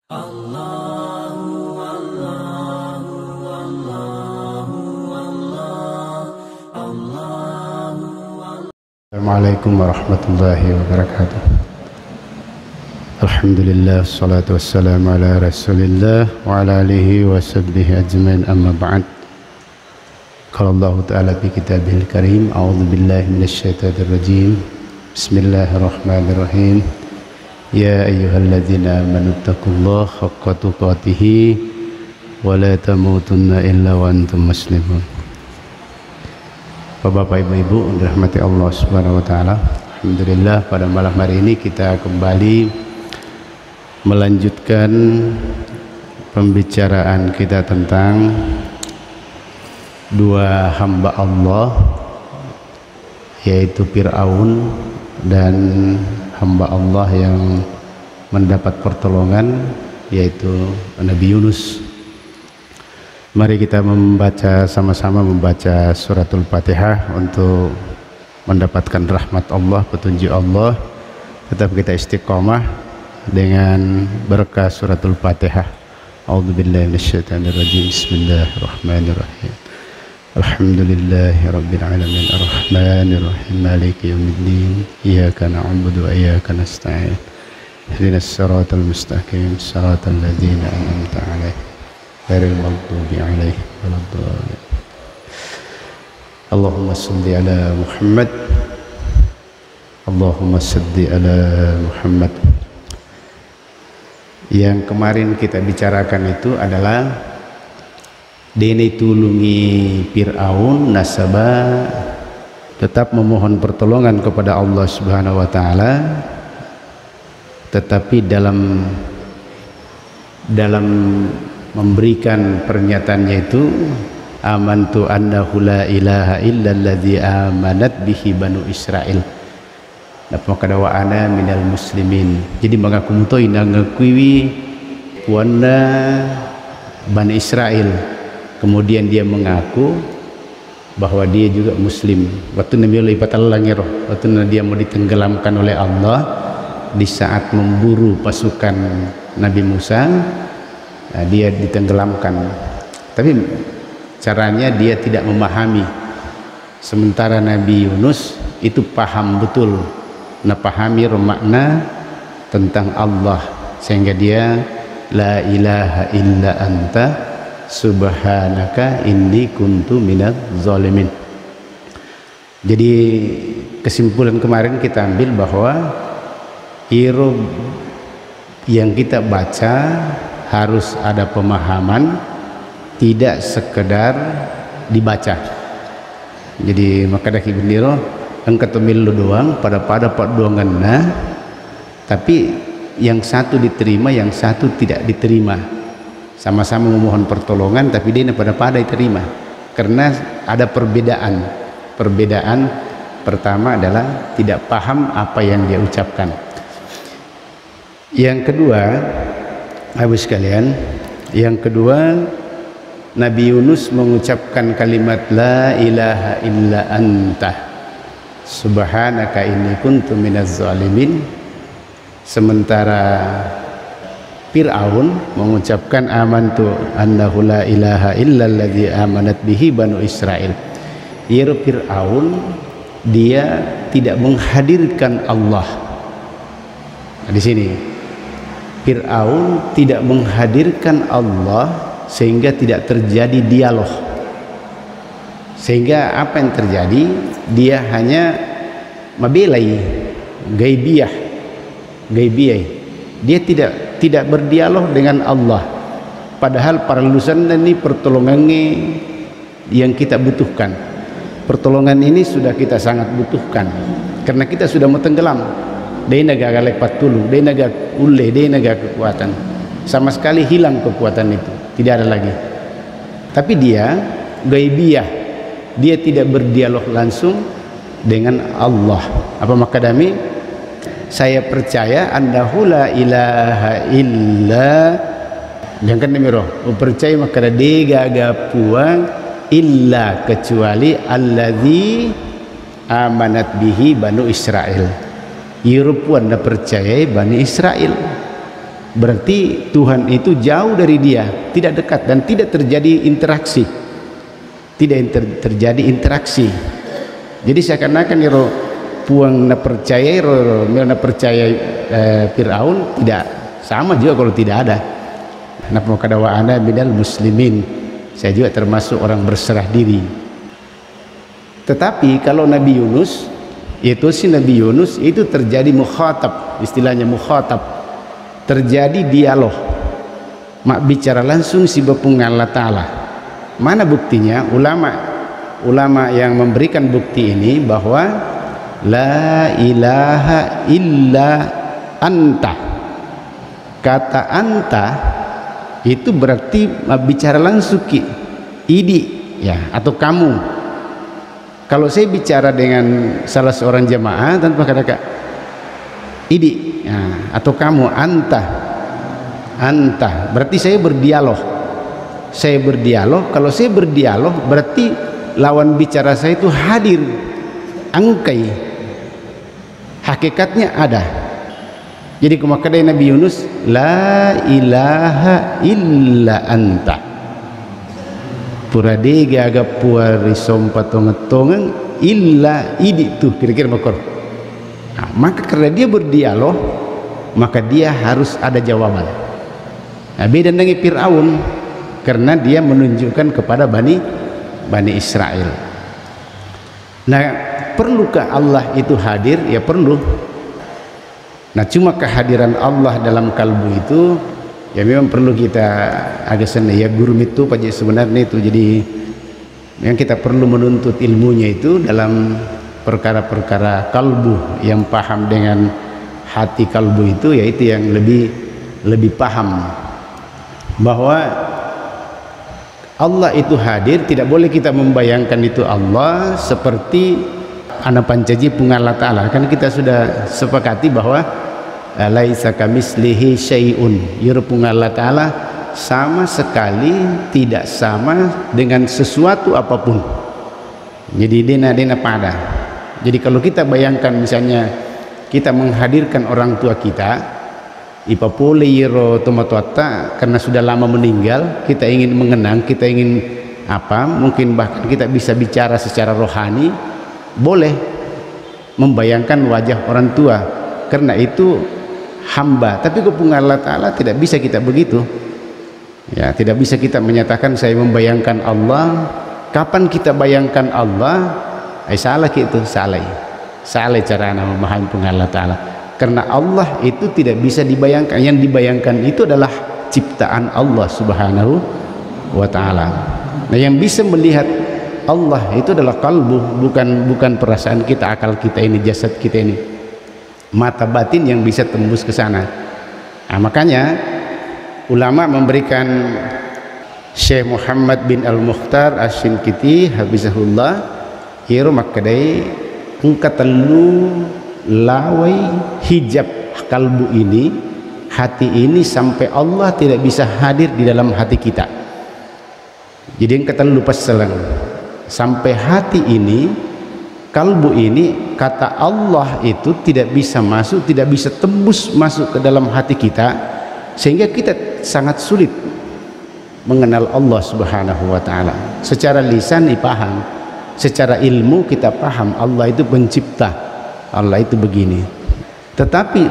Assalamualaikum warahmatullahi wabarakatuh. Alhamdulillah, salatu wassalamu ala rasulillah wa ala alihi wa sahbihi ajmain, amma ba'd. Qala Allah ta'ala fi kitabihil karim, a'udzu billahi minasyaitonir rajim. Bismillahirrahmanirrahim. Ya ayyuhalladzina amanu taqullaha haqqa tuqatih wa la tamutunna illa wa antum muslimun. Bapak Ibu dirahmati Allah Subhanahu wa taala. Alhamdulillah, pada malam hari ini kita kembali melanjutkan pembicaraan kita tentang dua hamba Allah, yaitu Fir'aun dan hamba Allah yang mendapat pertolongan, yaitu Nabi Yunus. Mari kita sama-sama membaca suratul Fatihah untuk mendapatkan rahmat Allah, petunjuk Allah. Tetap kita istiqomah dengan berkah suratul Fatihah. A'udzubillahi minasyaitonirrajim. Bismillahirrahmanirrahim. Alhamdulillahirabbil alamin, arrahmanir rahim, maliki yaumiddin, iyyaka na'budu wa iyyaka nasta'in, ihdinas siratal mustaqim, siratal ladzina an'amta 'alaihim ghairil maghdubi 'alaihim waladdallin. Allahumma shalli ala Muhammad, Allahumma shalli ala Muhammad. Yang kemarin kita bicarakan itu adalah dene tulungi Fir'aun nasabah tetap memohon pertolongan kepada Allah Subhanahu wa taala, tetapi dalam memberikan pernyataannya itu amantu annahu la ilaha illalladzi amanat bihi banu Israil maka dawa ana minal muslimin. Jadi mengaku muto ina ngakui puana Bani Israel. Kemudian dia mengaku bahwa dia juga muslim. Waktu Nabi Allah ibatallah, waktu dia mau ditenggelamkan oleh Allah di saat memburu pasukan Nabi Musa, dia ditenggelamkan. Tapi caranya dia tidak memahami. Sementara Nabi Yunus itu paham betul, pahami makna tentang Allah, sehingga dia la ilaha illa anta subhanaka inni kuntu minadz zalimin. Jadi kesimpulan kemarin kita ambil bahwa huruf yang kita baca harus ada pemahaman, tidak sekedar dibaca. Jadi maka dah kibendiro angkat milu doang pada doanganna, tapi yang satu diterima, yang satu tidak diterima. Sama-sama memohon pertolongan, tapi dia pada diterima karena ada perbedaan. Perbedaan pertama adalah tidak paham apa yang dia ucapkan. Yang kedua, habis sekalian, yang kedua, Nabi Yunus mengucapkan kalimat la ilaha illa anta subhanaka inni kuntu minaz zalimin, sementara Fir'aun mengucapkan amantu annahu la ilaha illalladzi amanat bihi banu Israil. Ya, Fir'aun dia tidak menghadirkan Allah. Nah, di sini Fir'aun tidak menghadirkan Allah sehingga tidak terjadi dialog. Sehingga apa yang terjadi? Dia hanya mabelai, gaibiyah. Dia tidak berdialog dengan Allah, padahal para lulusan ini pertolongannya yang kita butuhkan. Pertolongan ini sudah kita sangat butuhkan karena kita sudah mau tenggelam. Dia naga lepat tulu, dia naga ule, dia naga kekuatan, sama sekali hilang kekuatan itu, tidak ada lagi. Tapi dia gaibiyah, dia tidak berdialog langsung dengan Allah. Apa makadami? Saya percaya annahu la ilaha illa, jangan demiroh percaya maka dega puang illa kecuali alladzi amanat bihi banu Israil. Irupuan dah percaya Bani Israel. berarti Tuhan itu jauh dari dia, tidak dekat dan tidak terjadi interaksi, terjadi interaksi. Jadi seakan-akan ya puang na percaya Fir'aun tidak sama juga kalau tidak ada. Napa kadawa ana minal muslimin, saya juga termasuk orang berserah diri. Tetapi kalau Nabi Yunus, yaitu si Nabi Yunus itu terjadi mukhatab, istilahnya mukhatab, terjadi dialog, mak bicara langsung si bepung Allah Ta'ala. Mana buktinya? Ulama yang memberikan bukti ini bahwa la ilaha illa anta, kata anta itu berarti bicara langsung ki idi ya, atau kamu. Kalau saya bicara dengan salah seorang jamaah tanpa kata idi ya, atau kamu, anta berarti saya berdialog. Kalau saya berdialog berarti lawan bicara saya itu hadir, angkai, hakikatnya ada. Jadi kemakadai Nabi Yunus, la ilaha illa anta, puradega agak puari sompatongetongeng illa idi tuh kira-kira makor. Nah, maka karena dia berdialog maka dia harus ada jawaban. Nah, beda dengan Fir'aun karena dia menunjukkan kepada Bani Israel. Nah, perlukah Allah itu hadir? Ya perlu. Nah, cuma kehadiran Allah dalam kalbu itu ya memang perlu kita agak senang ya, guru itu pajak sebenarnya itu. Jadi yang kita perlu menuntut ilmunya itu dalam perkara-perkara kalbu, yang paham dengan hati kalbu itu, yaitu yang lebih paham bahwa Allah itu hadir. Tidak boleh kita membayangkan itu Allah seperti anak pancaji pungan Allah Ta'ala. Kan kita sudah sepakati bahwa laisa kamislihi syai'un, pungan Allah Ta'ala sama sekali tidak sama dengan sesuatu apapun. Jadi dena pada. Jadi kalau kita bayangkan misalnya kita menghadirkan orang tua kita, ipapole yero tomatuata karena sudah lama meninggal, kita ingin mengenang, kita ingin apa, mungkin bahkan kita bisa bicara secara rohani, boleh membayangkan wajah orang tua karena itu hamba. Tapi kepungan Allah Ta'ala tidak bisa kita begitu ya, tidak bisa kita menyatakan saya membayangkan Allah. Kapan kita bayangkan Allah? Salah gitu, salah cara memahami pungan Allah Ta'ala. Karena Allah itu tidak bisa dibayangkan. Yang dibayangkan itu adalah ciptaan Allah Subhanahu wa Ta'ala. Nah, yang bisa melihat Allah itu adalah kalbu, bukan perasaan kita, akal kita ini, jasad kita ini, mata batin yang bisa tembus ke sana. Nah, makanya ulama memberikan Syekh Muhammad bin Al-Mukhtar Asy-Syinkiti habizahullah hiro makadai ungkatelu lawai hijab kalbu ini, hati ini, sampai Allah tidak bisa hadir di dalam hati kita. Jadi yang kata lupa selang sampai hati ini, kalbu ini, kata Allah itu tidak bisa masuk, tidak bisa tembus masuk ke dalam hati kita, sehingga kita sangat sulit mengenal Allah Subhanahu wa Ta'ala. Secara lisan dipaham, secara ilmu kita paham Allah itu pencipta, Allah itu begini. Tetapi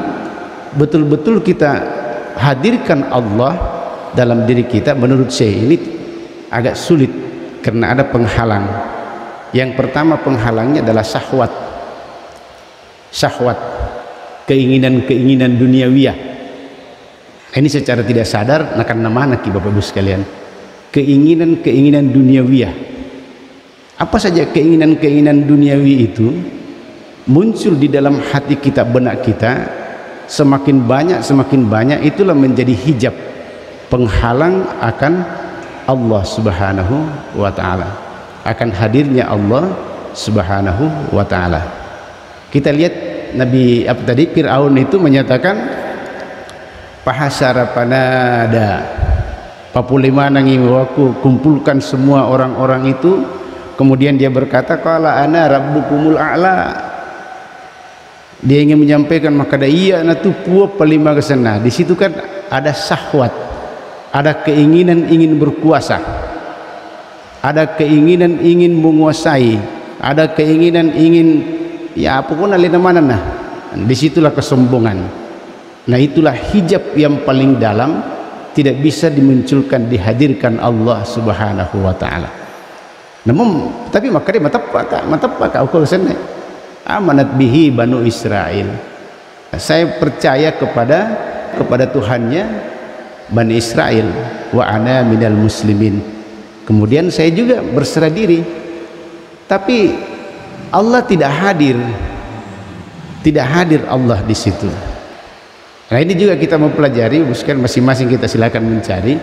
betul-betul kita hadirkan Allah dalam diri kita, menurut saya ini agak sulit karena ada penghalang. Yang pertama penghalangnya adalah syahwat, keinginan-keinginan duniawiyah. Ini secara tidak sadar akan mana ki Bapak Ibu sekalian, keinginan-keinginan duniawiyah. Apa saja keinginan-keinginan duniawi itu muncul di dalam hati kita, benak kita, semakin banyak itulah menjadi hijab, penghalang akan Allah Subhanahu wa Ta'ala, akan hadirnya Allah Subhanahu wa Ta'ala. Kita lihat Nabi Fir'aun itu menyatakan pahasara panada papulima nangiwaku, kumpulkan semua orang-orang itu. Kemudian dia berkata, qala ana rabbukumul a'la. Dia ingin menyampaikan maka iya natu puap palima ke sana. Di situ kan ada syahwat, ada keinginan ingin berkuasa, ada keinginan ingin menguasai, ada keinginan ingin ya apapun alina mana nah. Disitulah kesombongan. Nah itulah hijab yang paling dalam, tidak bisa dimunculkan, dihadirkan Allah Subhanahu wa taala. Namun tapi maka dia matapaka ukul sana amanat bihi Banu Israel. Saya percaya kepada Tuhannya Bani Israel, wa ana minal muslimin. Kemudian saya juga berserah diri. Tapi Allah tidak hadir. Tidak hadir Allah di situ. Nah ini juga kita mempelajari, bukan masing-masing kita silakan mencari.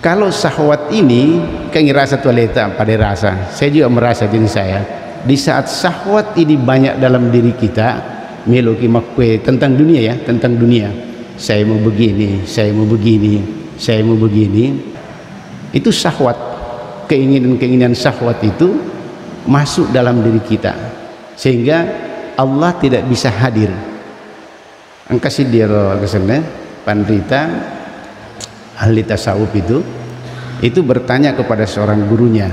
Kalau syahwat ini kan rasa tualeta pada rasa. Saya juga merasa diri saya. Di saat syahwat ini banyak dalam diri kita, meloki makwe tentang dunia ya, tentang dunia. Saya mau begini, saya mau begini, saya mau begini. Itu syahwat, keinginan-keinginan syahwat itu masuk dalam diri kita, sehingga Allah tidak bisa hadir. Angkasi dia kesana pandita ahli tasawuf itu bertanya kepada seorang gurunya.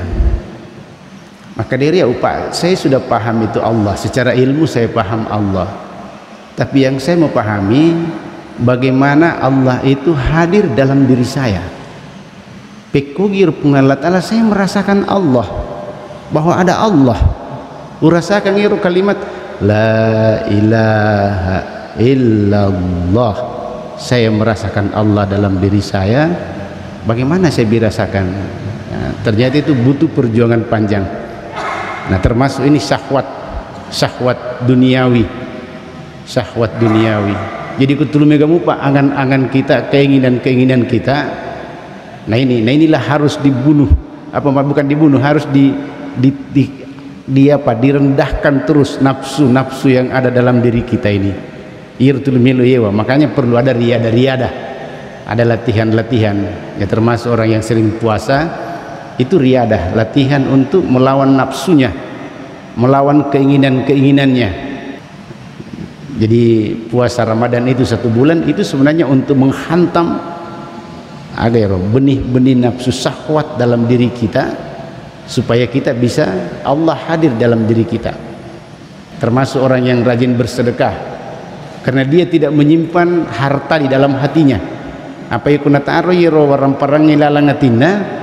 Maka dia upah, saya sudah paham itu Allah, secara ilmu saya paham Allah. Tapi yang saya mau pahami bagaimana Allah itu hadir dalam diri saya. Pekugir pengalat Allah, saya merasakan Allah, bahwa ada Allah. Urasakan ngiru kalimat la ilaha illallah. Saya merasakan Allah dalam diri saya. Bagaimana saya dirasakan? Nah, ternyata itu butuh perjuangan panjang. Nah termasuk ini syahwat duniawi, syahwat duniawi. Jadi kutulu megamu pak angan-angan kita, keinginan-keinginan kita. Nah inilah harus dibunuh. Apa bukan dibunuh, harus direndahkan terus nafsu yang ada dalam diri kita ini. Irtul milu yewa. Makanya perlu ada riadah, ada latihan-latihan. Ya termasuk orang yang sering puasa itu riadah, latihan untuk melawan nafsunya, melawan keinginan-keinginannya. Jadi puasa Ramadan itu 1 bulan itu sebenarnya untuk menghantam agar benih-benih nafsu syahwat dalam diri kita, supaya kita bisa Allah hadir dalam diri kita. Termasuk orang yang rajin bersedekah, karena dia tidak menyimpan harta di dalam hatinya. Apa yang kuna taruh yero warang parang ilalangatina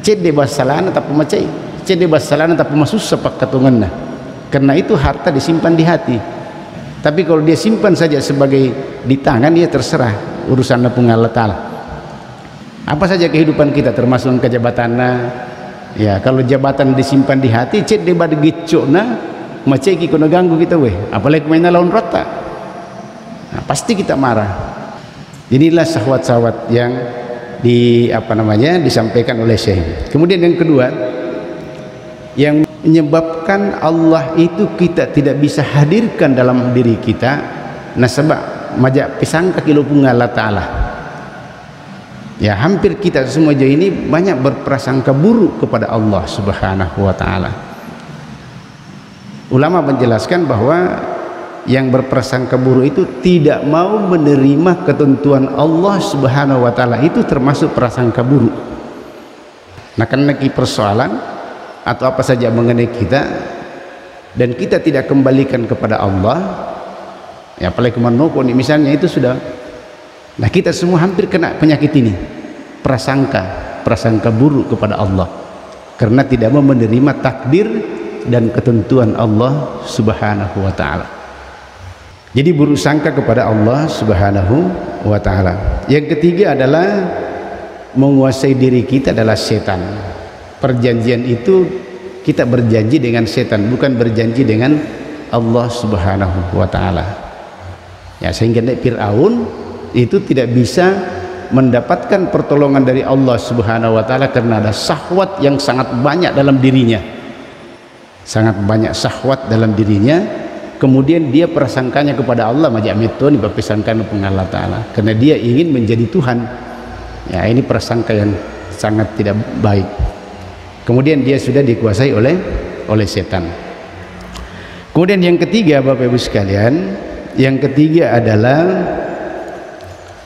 cede basalana tapi macai, cede basalana tapi masus sepak katunganna. Karena itu harta disimpan di hati. Tapi kalau dia simpan saja sebagai di tangan, dia terserah urusan Allah Ta'ala. Apa saja kehidupan kita termasuk kejabatanna. Ya kalau jabatan disimpan di hati, cek debat gicona, macam kena ganggu kita weh. Apalagi main lawan rota, nah, pasti kita marah. Inilah syahwat-syahwat yang disampaikan oleh Syekh. Kemudian yang kedua, yang menyebabkan Allah itu kita tidak bisa hadirkan dalam diri kita, nasabah majak pisangka kilo punga Allah Ta'ala. Ya hampir kita semua ini banyak berprasangka buruk kepada Allah Subhanahu wa taala. Ulama menjelaskan bahwa yang berprasangka buruk itu tidak mau menerima ketentuan Allah Subhanahu wa taala, itu termasuk prasangka buruk. Nah karena persoalan atau apa saja mengenai kita dan kita tidak kembalikan kepada Allah, ya apalagi menoko misalnya, itu sudah. Nah kita semua hampir kena penyakit ini, prasangka buruk kepada Allah, karena tidak mau menerima takdir dan ketentuan Allah Subhanahu wa taala. Jadi buruk sangka kepada Allah Subhanahu wa taala. Yang ketiga adalah menguasai diri kita adalah setan. Perjanjian itu kita berjanji dengan setan, bukan berjanji dengan Allah Subhanahu wa taala. Ya sehingga Fir'aun itu tidak bisa mendapatkan pertolongan dari Allah Subhanahu wa taala karena ada syahwat yang sangat banyak dalam dirinya. Sangat banyak syahwat dalam dirinya. Kemudian dia prasangkanya kepada Allah majak metoni berpesangkan dengan Allah taala karena dia ingin menjadi Tuhan. Ya ini prasangka yang sangat tidak baik. Kemudian dia sudah dikuasai oleh setan. Kemudian yang ketiga Bapak Ibu sekalian, yang ketiga adalah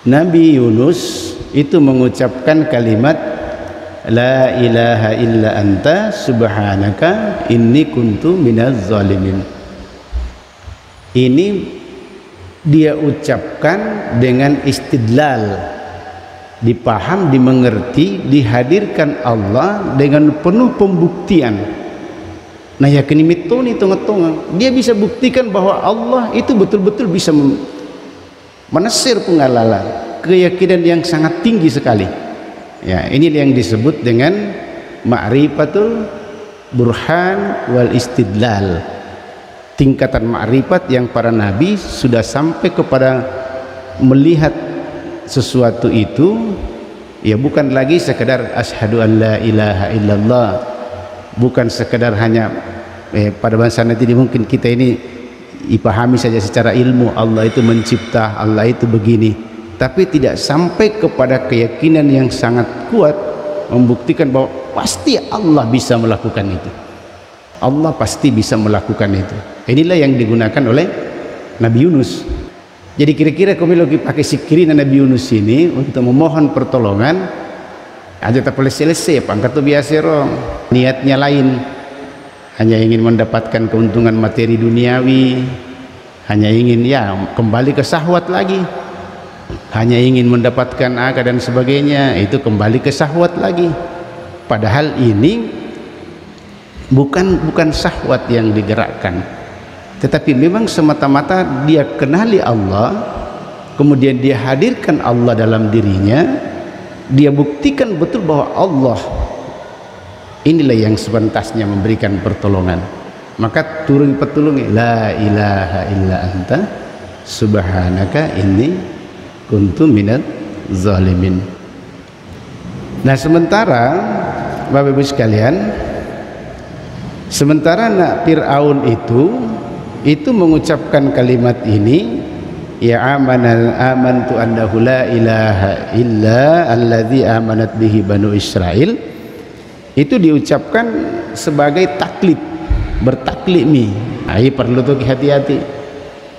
Nabi Yunus itu mengucapkan kalimat la ilaha illa anta subhanaka inni kuntu minaz zalimin. Ini dia ucapkan dengan istidlal, dipaham, dimengerti, dihadirkan Allah dengan penuh pembuktian. Nah ya kini mitoni tengah-tengah dia bisa buktikan bahwa Allah itu betul-betul bisa menesir pengalala, keyakinan yang sangat tinggi sekali. Ya, ini yang disebut dengan ma'rifatul burhan wal istidlal. Tingkatan ma'rifat yang para nabi sudah sampai kepada melihat sesuatu itu ya bukan lagi sekedar asyhadu an la ilaha illallah, bukan sekedar hanya pada bahasa nanti mungkin kita ini dipahami saja secara ilmu Allah itu mencipta, Allah itu begini, tapi tidak sampai kepada keyakinan yang sangat kuat membuktikan bahwa pasti Allah bisa melakukan itu. Allah pasti bisa melakukan itu. Inilah yang digunakan oleh Nabi Yunus. Jadi kira-kira kami lagi pakai sikirina Nabi Yunus ini untuk memohon pertolongan aja tak boleh selesai pangkat tu biasa rong. Niatnya lain, hanya ingin mendapatkan keuntungan materi duniawi, hanya ingin ya kembali ke syahwat lagi, hanya ingin mendapatkan aga dan sebagainya, itu kembali ke syahwat lagi. Padahal ini bukan syahwat yang digerakkan, tetapi memang semata-mata dia kenali Allah, kemudian dia hadirkan Allah dalam dirinya, dia buktikan betul bahwa Allah inilah yang sepantasnya memberikan pertolongan. Maka turun pertolongan la ilaha illa anta subhanaka inni kuntu minaz zalimin. Nah sementara Bapak Ibu sekalian, sementara nak Fir'aun itu mengucapkan kalimat ini, ya amantu annahu la ilaha illa alladzi amanat bihi banu Israil, itu diucapkan sebagai taklid, bertaklimi. Ai perlu tuh hati-hati.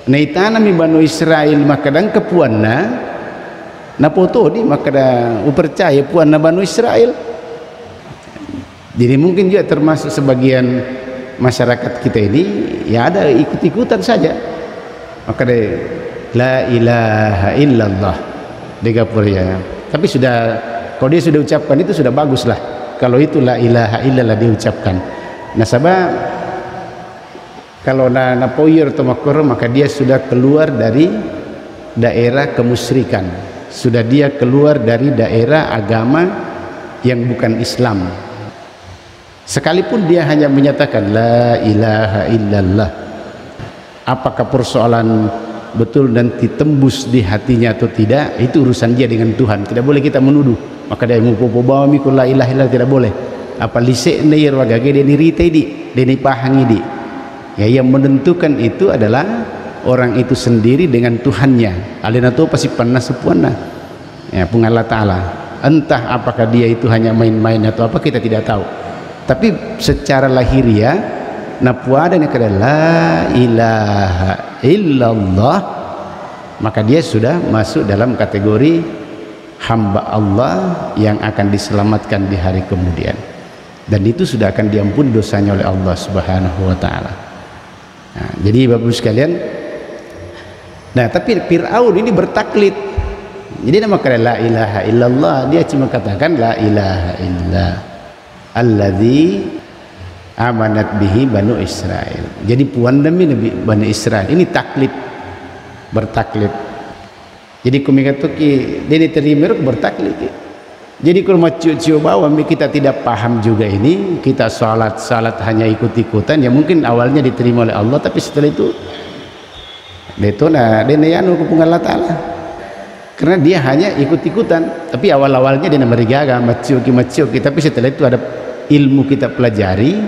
Naitana mi banu Israil makadang kepuanna na foto di makada upercaya puanna banu Israil. Jadi mungkin juga termasuk sebagian masyarakat kita ini ya ada ikut-ikutan saja. Maka la ilaha illallah ya. Tapi sudah kalau dia sudah ucapkan itu sudah bagus lah. Kalau itu la ilaha illallah diucapkan. Nah sabab kalau na poyer atau makor maka dia sudah keluar dari daerah kemusyrikan. Sudah dia keluar dari daerah agama yang bukan Islam. Sekalipun dia hanya menyatakan la ilaha illallah, apakah persoalan betul nanti tembus di hatinya atau tidak, itu urusan dia dengan Tuhan. Tidak boleh kita menuduh. Maka dia mau bawa mikul la ilaha illallah, tidak boleh. Apa lisek neir wagage dia nirite di, dia nipahangi di. Ya yang menentukan itu adalah orang itu sendiri dengan Tuhannya. Alina tu pasti pernah sepuana. Ya Allah Taala. Entah apakah dia itu hanya main-main atau apa kita tidak tahu. Tapi secara lahiriah napuada ni kada la ilaha illallah, maka dia sudah masuk dalam kategori hamba Allah yang akan diselamatkan di hari kemudian, dan itu sudah akan diampuni dosanya oleh Allah Subhanahu wa taala. Nah, jadi Bapak Ibu sekalian, nah tapi Fir'aun ini bertaklid. Jadi nama kada la ilaha illallah, dia cuma katakan la ilaha illallah alladzi amanat bihi banu Israil. Jadi puan demi Nabi banu Israil ini taklid, bertaklid. Jadi kumikatuki dia diterima bertaklid. Jadi kalau macu-cu bawa kita tidak paham juga ini, kita salat hanya ikut-ikutan, ya mungkin awalnya diterima oleh Allah, tapi setelah itu detona denayanu kepungan Allah Taala. Karena dia hanya ikut-ikutan, tapi awal-awalnya dia merigaga macu-ki, tapi setelah itu ada ilmu kita pelajari,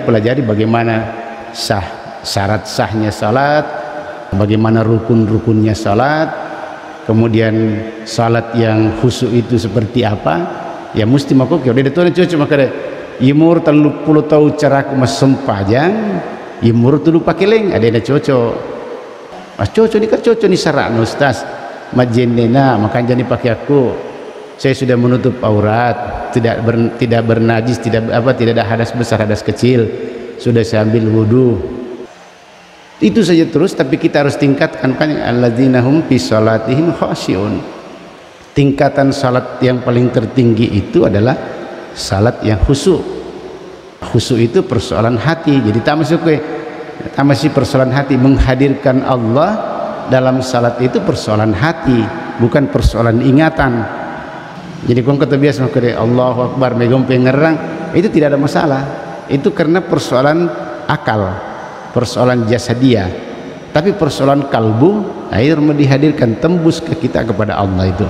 pelajari bagaimana syarat sahnya salat, bagaimana rukun-rukunnya salat, kemudian salat yang khusyuk itu seperti apa, ya mesti makok ya udah tuan cucu maka imur 30 tahu cara mas sempajang, imur tulu pakeleng ada cocok. Mas cocok ni kan cocok ni syarat ustaz. majennena, maka jangan dipakai aku. Saya sudah menutup aurat, tidak bernajis, tidak ada hadas besar, hadas kecil. Sudah saya ambil wudu. Itu saja terus, tapi kita harus tingkatkan kan, alladzina hum fi salatihim khashi'un. Tingkatan salat yang paling tertinggi itu adalah salat yang khusyuk. Khusyuk itu persoalan hati. Jadi masih persoalan hati, menghadirkan Allah dalam salat itu persoalan hati, bukan persoalan ingatan. Jadi kalau kita biasa mengatakan Allahu Akbar megong pengerang, itu tidak ada masalah. Itu karena persoalan akal, persoalan jasadiyah. Tapi persoalan kalbu, air dihadirkan, tembus ke kita kepada Allah itu.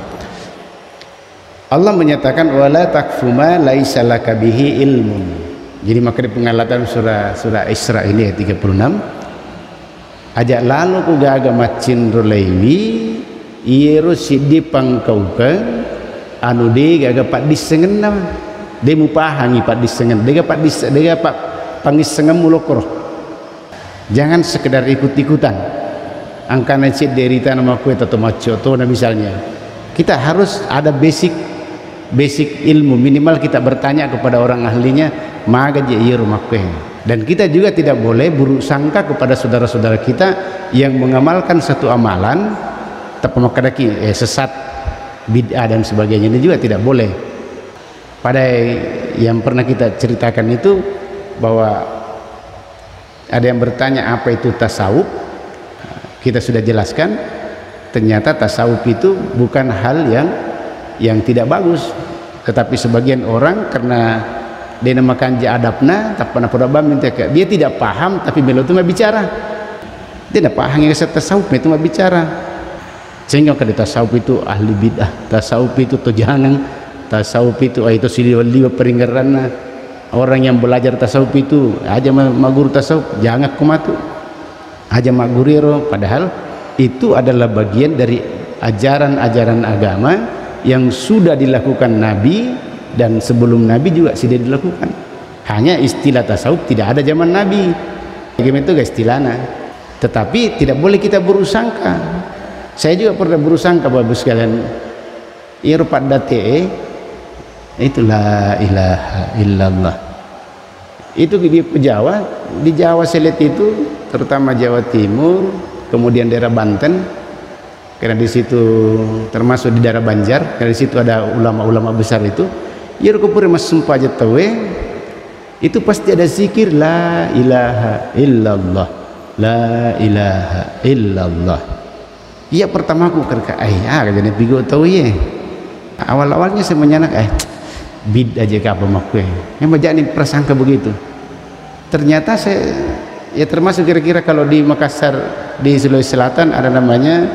Allah menyatakan wala takfu ma laisa laka bihi ilmun. Jadi maka di pengalatan surah Isra ini ayat 36, ajak lalu ku gaga macin rulewi iero sidi pangkauka anu de gaga pak disengen nama de mupahangi pak disengen de pak pangisengen mulokor. Jangan sekedar ikut-ikutan angkana cid derita nama kue atau macoto misalnya. Kita harus ada basic ilmu, minimal kita bertanya kepada orang ahlinya maga je ieu rumah kue. Dan kita juga tidak boleh buruk sangka kepada saudara-saudara kita yang mengamalkan satu amalan tapi makadaki sesat, bid'ah dan sebagainya, ini juga tidak boleh. Pada yang pernah kita ceritakan itu bahwa ada yang bertanya apa itu tasawuf, kita sudah jelaskan ternyata tasawuf itu bukan hal yang tidak bagus, tetapi sebagian orang karena dia namakan adabna tak pernah minta dia tidak paham, tapi beliau itu bicara dia tidak paham yang tasawuf itu bicara, sehingga kada tasawuf itu ahli bid'ah, tasawuf itu tojangan, tasawuf itu siliwali peringgaran. Orang yang belajar tasawuf itu aja maguru tasawuf jangan kumatu aja maguriro, padahal itu adalah bagian dari ajaran-ajaran agama yang sudah dilakukan Nabi dan sebelum Nabi juga sudah dilakukan. Hanya istilah tasawuf tidak ada zaman Nabi, bagaimana itu guys istilahnya, tetapi tidak boleh kita berusangka. Saya juga pernah berusangka bapak sekalian, irfad date itu la ilaha illallah. Itu di Jawa, di Jawa saya lihat itu terutama Jawa Timur, kemudian daerah Banten, karena di situ termasuk di daerah Banjar, karena di situ ada ulama-ulama besar itu. Ya kupur mas sumpah aja tahu itu pasti ada zikir la ilaha illallah, la ilaha illallah. Iya pertama aku kerja jadi pigo tahu ya. Awal-awalnya saya menyanak bid aja ke apa makwe. Memang jadi prasangka begitu. Ternyata saya ya termasuk kira-kira kalau di Makassar di Sulawesi Selatan ada namanya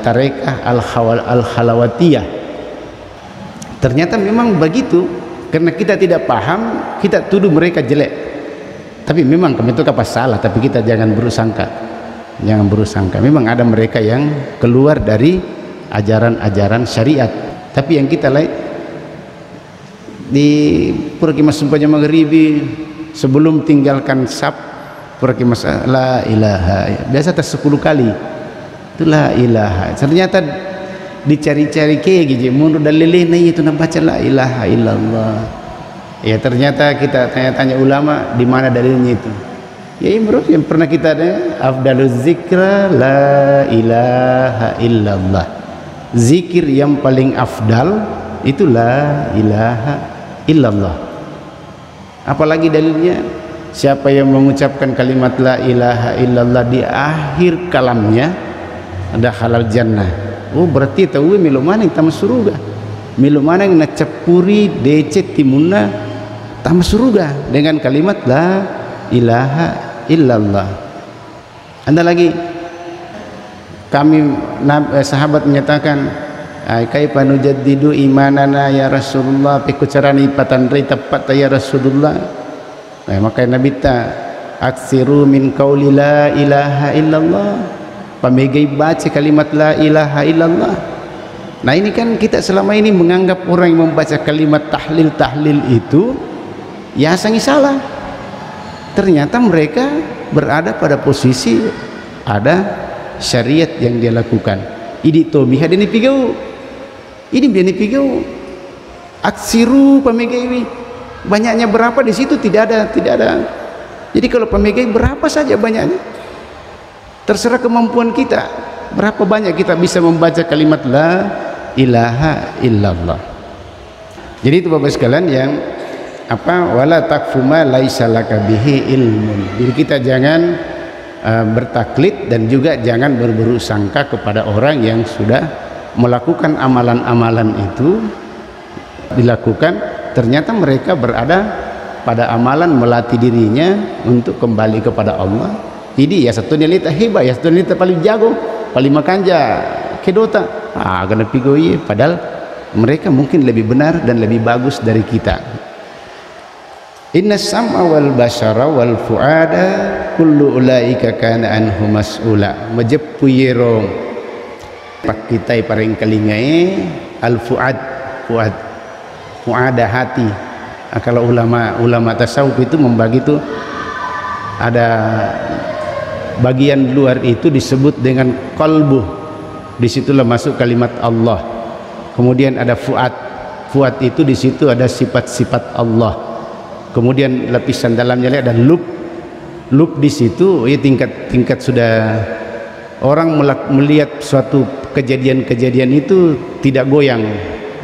tarekah al-halawatiyah. Ternyata memang begitu, karena kita tidak paham kita tuduh mereka jelek. Tapi memang kami itu apa salah, tapi kita jangan berusangka. Jangan berusangka, memang ada mereka yang keluar dari ajaran-ajaran syariat. Tapi yang kita lihat di Purkimas Sumpahnya Maghribi sebelum tinggalkan sab Purkimas la ilaha, biasa tas 10 kali itu la ilaha. Ternyata dicari-cari kayak gitu menurut dalilnya itu baca la ilaha illallah. Ya ternyata kita tanya-tanya ulama di mana dalilnya itu. Ya bro, yang pernah kita ada afdaluz zikra la ilaha illallah. Zikir yang paling afdal itu la ilaha illallah. Apalagi dalilnya, siapa yang mengucapkan kalimat la ilaha illallah di akhir kalamnya ada halal jannah. Oh berarti tahu milu mana yang tamas surga, milu mana yang nacepuri decet timuna tamas surga dengan kalimat la ilaha illallah. Anda lagi kami sahabat menyatakan kaifa nujaddidu imanana ya Rasulullah, pikucarani patandri tepat ya Rasulullah. Maka Nabi ta aksiru min qauli la ilaha illallah, pamegai baca kalimat la ilaha illallah. Nah ini kan kita selama ini menganggap orang yang membaca kalimat tahlil itu ya sangi salah. Ternyata mereka berada pada posisi ada syariat yang dia lakukan. idi tomi hadini pigau ini biani pigau aksiru pamegai banyaknya berapa di situ tidak ada. Jadi kalau pamegai berapa saja banyaknya terserah kemampuan kita, berapa banyak kita bisa membaca kalimat la ilaha illallah. Jadi itu Bapak sekalian yang wala takfu ma laisa laka bihi ilmun. Jadi kita jangan bertaklid dan juga jangan berburuk sangka kepada orang yang sudah melakukan amalan-amalan itu, dilakukan ternyata mereka berada pada amalan melatih dirinya untuk kembali kepada Allah. Jadi ya satu nilai hebat, ya satu nilai paling jago, paling makanja kedota kena pigoi, padahal mereka mungkin lebih benar dan lebih bagus dari kita. Inna sam'a wal basara wal fuada kullu ulaika kana anhu mas'ula. Majeppu yerong pak kita paring kalingai al fuada hati. Kalau ulama tasawuf itu membagi itu ada bagian luar itu disebut dengan qalbu, disitulah masuk kalimat Allah. Kemudian ada fuad itu di situ ada sifat-sifat Allah. Kemudian lapisan dalamnya ada lub di situ ya tingkat sudah orang melihat suatu kejadian itu tidak goyang,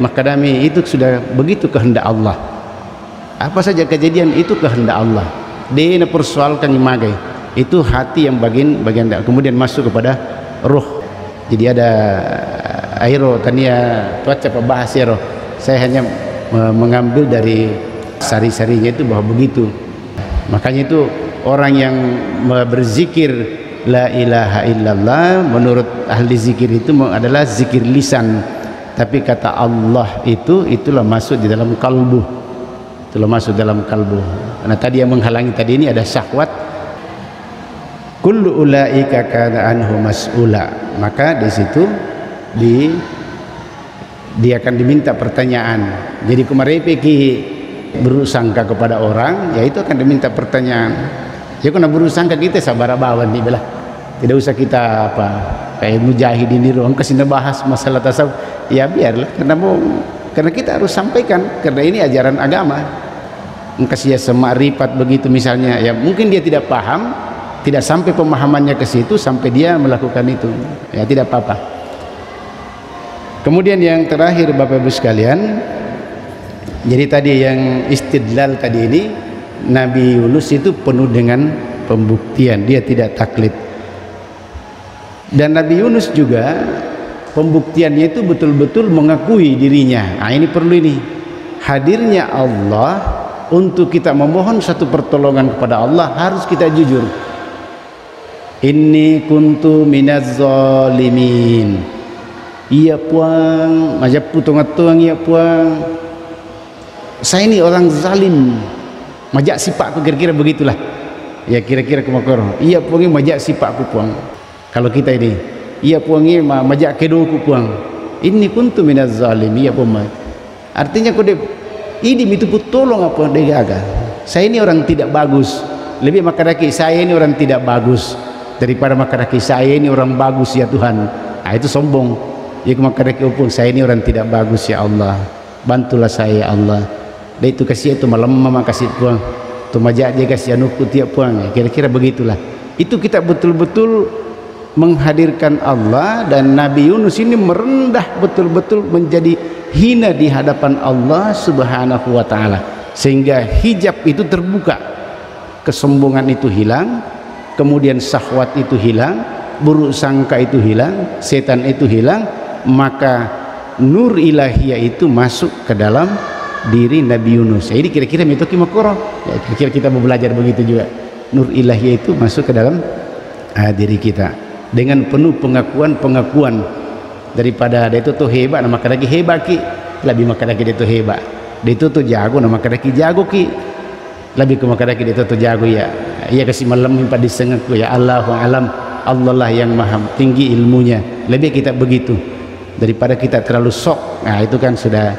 maka dami itu sudah begitu kehendak Allah. Apa saja kejadian itu kehendak Allah. Dia persoalkan imagai itu hati yang bagian. Kemudian masuk kepada ruh. Jadi ada aero tania cuaca bahas ya roh. Saya hanya mengambil dari sari-sarinya itu bahwa begitu. Makanya itu orang yang berzikir la ilaha illallah menurut ahli zikir itu adalah zikir lisan, tapi kata Allah itulah masuk di dalam kalbu, itulah masuk dalam kalbu. Karena tadi yang menghalangi tadi ini ada syahwat. Kullu ulaika kana anhu mas'ula. Maka di situ dia akan diminta pertanyaan. Jadi kemarin berusaha kepada orang, ya itu akan diminta pertanyaan. Ya kena berusaha kita sabar bawan nih belah. Tidak usah kita kayak mujahidin di ruang kesini bahas masalah tasawuf. Ya biarlah, karena kita harus sampaikan, karena ini ajaran agama. Kasih semarifat begitu misalnya, ya mungkin dia tidak paham, tidak sampai pemahamannya ke situ sampai dia melakukan itu. Ya tidak apa-apa. Kemudian yang terakhir Bapak Ibu sekalian, jadi tadi yang istidlal tadi ini Nabi Yunus itu penuh dengan pembuktian, dia tidak taklid. Dan Nabi Yunus juga pembuktiannya itu betul-betul mengakui dirinya. Nah ini perlu ini hadirnya Allah untuk kita memohon satu pertolongan kepada Allah, harus kita jujur. Inni kuntu minaz zalimin. Iya puang, majap putung-atung iya puang. Saya ini orang zalim, majak sifat kira-kira begitulah. Ya kira-kira kemakor. Iya puangi majak sifat puang. Kalau kita ini, iya puangi majak kedoku puang. Ini kuntu minaz zalim, iya puang. Artinya kode ini itu tolong apa dia gagal. Saya ini orang tidak bagus. Lebih makaraki saya ini orang tidak bagus daripada makaraki saya ini orang bagus ya Tuhan. Nah itu sombong. Ya makaraki pun saya ini orang tidak bagus ya Allah. Bantulah saya ya Allah. Dan itu kasih itu malam mama kasih puang, tu majak dia kasih anuku tiap puang. Kira-kira begitulah. Itu kita betul-betul menghadirkan Allah, dan Nabi Yunus ini merendah betul-betul menjadi hina di hadapan Allah Subhanahu wa taala, sehingga hijab itu terbuka, kesombongan itu hilang, kemudian syahwat itu hilang, buruk sangka itu hilang, setan itu hilang, maka nur ilahiyah itu masuk ke dalam diri Nabi Yunus. Jadi kira-kira metoki makoro. Ya, kira-kira kita mau belajar begitu juga. Nur ilahiyah itu masuk ke dalam diri kita dengan penuh pengakuan daripada dia itu tuh hebat, nama kadaki hebat ki, lebih makadaki dia itu hebat. Dia itu tuh jago, nama kadaki jago ki, lebih ke makadaki dia itu tuh jago ya. Ia kasih malam mimpa disengku ya Allahu alam, Allah lah yang maha tinggi ilmunya. Lebih kita begitu daripada kita terlalu sok. Nah itu kan sudah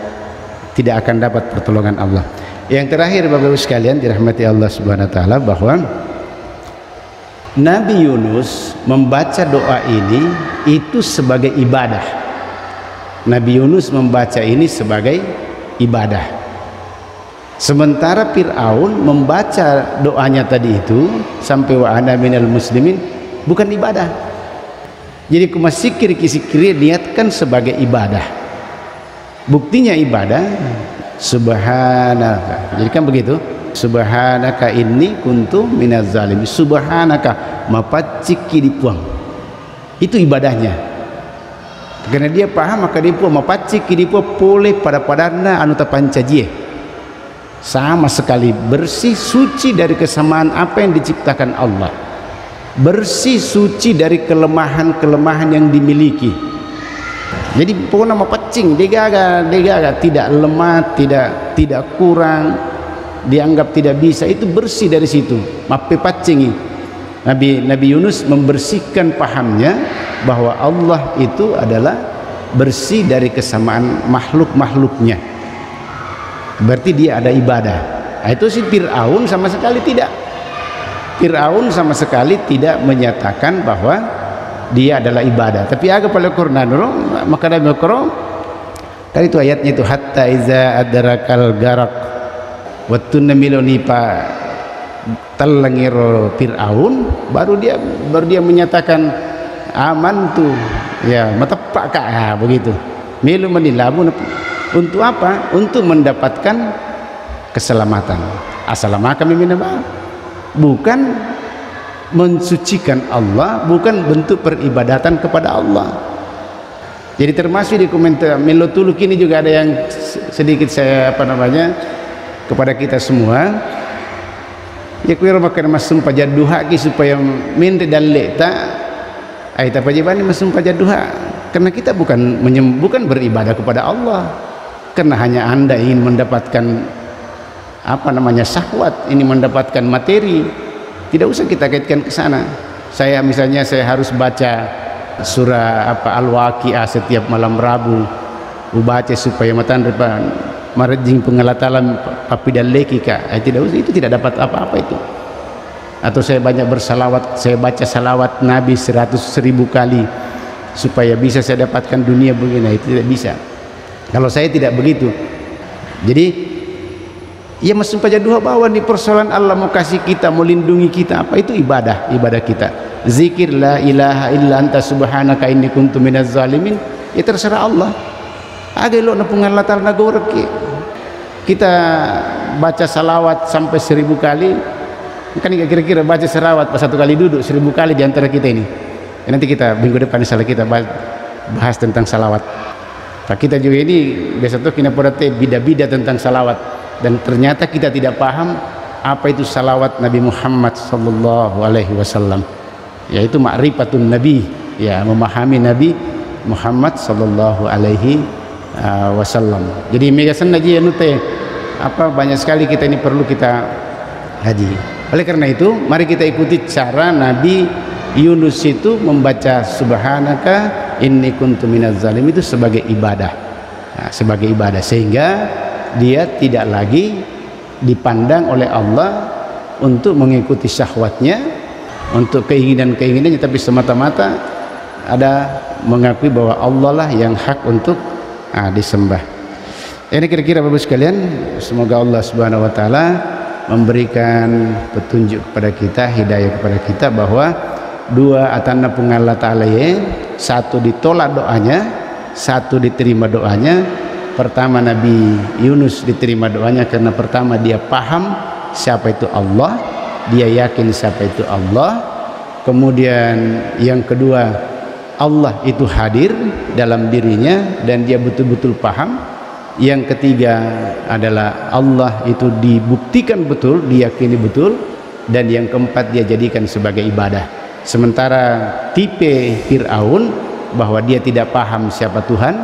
tidak akan dapat pertolongan Allah. Yang terakhir Bapak Ibu sekalian dirahmati Allah Subhanahu wa taala, bahwa Nabi Yunus membaca doa ini itu sebagai ibadah. Nabi Yunus membaca ini sebagai ibadah. Sementara Fir'aun membaca doanya tadi itu sampai wa ana minal muslimin bukan ibadah. Jadi kumasikir kisikir niatkan sebagai ibadah. Buktinya ibadah subhanaka. Jadi kan begitu. Subhanaka inni kuntu minaz zalimin. Subhanaka mapaciki dipuang. Itu ibadahnya. Karena dia paham maka dipuang mapaciki dipuang boleh pada padarna anu tapancajie. Sama sekali bersih suci dari kesamaan apa yang diciptakan Allah. Bersih suci dari kelemahan-kelemahan yang dimiliki. Jadi pokoknya mapacing degaga tidak lemah, tidak kurang, dianggap tidak bisa, itu bersih dari situ. Mape pacingi. Nabi Yunus membersihkan pahamnya bahwa Allah itu adalah bersih dari kesamaan makhluk-makhluknya. Berarti dia ada ibadah. Nah, itu si Fir'aun sama sekali tidak. Fir'aun sama sekali tidak menyatakan bahwa dia adalah ibadah. Tapi agak pada Quran maka dalam Quran kan itu ayatnya itu hatta iza adrakal garak wattu namiloni pa talangiro Fir'aun baru dia menyatakan aman tuh ya matepak kah begitu. Milu menilamu untuk apa? Untuk mendapatkan keselamatan. Assalamualaikum minallah. Bukan mensucikan Allah, bukan bentuk peribadatan kepada Allah. Jadi termasuk di komentar Melotuluk ini juga ada yang sedikit saya kepada kita semua. Ya kuira makan masum pajaduha ki supaya min dalle ta ai ta pajibani masum pajaduha. Karena kita bukan beribadah kepada Allah. Karena hanya Anda ingin mendapatkan syahwat, ini mendapatkan materi, tidak usah kita kaitkan ke sana. Misalnya saya harus baca surah Al-Waqiah setiap malam Rabu, baca supaya matan marjing pengelatalan papi dan lekika, tidak usah, itu tidak dapat apa-apa itu. Atau saya banyak bersalawat, saya baca salawat Nabi 100.000 kali supaya bisa saya dapatkan dunia begini, itu tidak bisa. Kalau saya tidak begitu. Jadi ya masuk pada dua bawah di persoalan Allah mau kasih kita, mau lindungi kita, apa itu ibadah kita. Zikir la ilaha illa anta subhanaka inni kuntu minaz zalimin, ya terserah Allah. Agak lo napungan latar nagorek kita baca salawat sampai 1000 kali, kan kira-kira baca salawat pas 1 kali duduk 1000 kali di antara kita ini. Ya, nanti kita minggu depan insyaallah kita bahas tentang salawat. Nah, kita juga ini besok tuh kena podate bida-bida tentang salawat, dan ternyata kita tidak paham apa itu salawat Nabi Muhammad sallallahu alaihi wasallam, yaitu ma'rifatun Nabi, ya, memahami Nabi Muhammad sallallahu alaihi wasallam. Jadi megasan lagi nute banyak sekali kita ini perlu kita haji. Oleh karena itu mari kita ikuti cara Nabi Yunus itu membaca subhanaka inni kuntu minaz zalimin itu sebagai ibadah. Nah, sebagai ibadah sehingga dia tidak lagi dipandang oleh Allah untuk mengikuti syahwatnya, untuk keinginan-keinginannya, tapi semata-mata ada mengakui bahwa Allah lah yang hak untuk disembah. Ini kira-kira Bapak sekalian, semoga Allah Subhanahu wa taala memberikan petunjuk kepada kita, hidayah kepada kita bahwa dua atana pungal ta'ala, satu ditolak doanya, satu diterima doanya. Pertama Nabi Yunus diterima doanya karena pertama dia paham siapa itu Allah, dia yakin siapa itu Allah. Kemudian yang kedua, Allah itu hadir dalam dirinya dan dia betul-betul paham. Yang ketiga adalah Allah itu dibuktikan betul, diyakini betul, dan yang keempat dia jadikan sebagai ibadah. Sementara tipe Fir'aun bahwa dia tidak paham siapa Tuhan.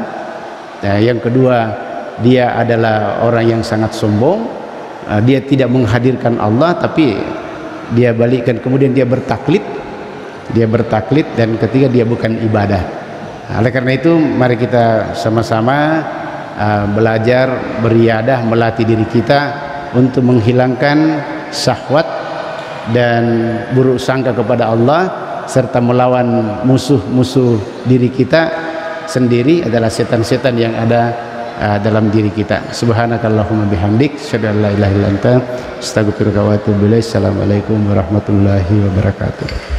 Nah, yang kedua, dia adalah orang yang sangat sombong. Dia tidak menghadirkan Allah, tapi dia balikkan, kemudian dia bertaklid. Dan ketiga dia bukan ibadah. Oleh karena itu mari kita sama-sama belajar beriadah, melatih diri kita untuk menghilangkan syahwat dan buruk sangka kepada Allah serta melawan musuh-musuh diri kita sendiri adalah setan-setan yang ada dalam diri kita. Subhanakallahumma bihamdik, asyhadu an la ilaha illa anta, astaghfiruka wa atubu ilaik. Assalamualaikum warahmatullahi wabarakatuh.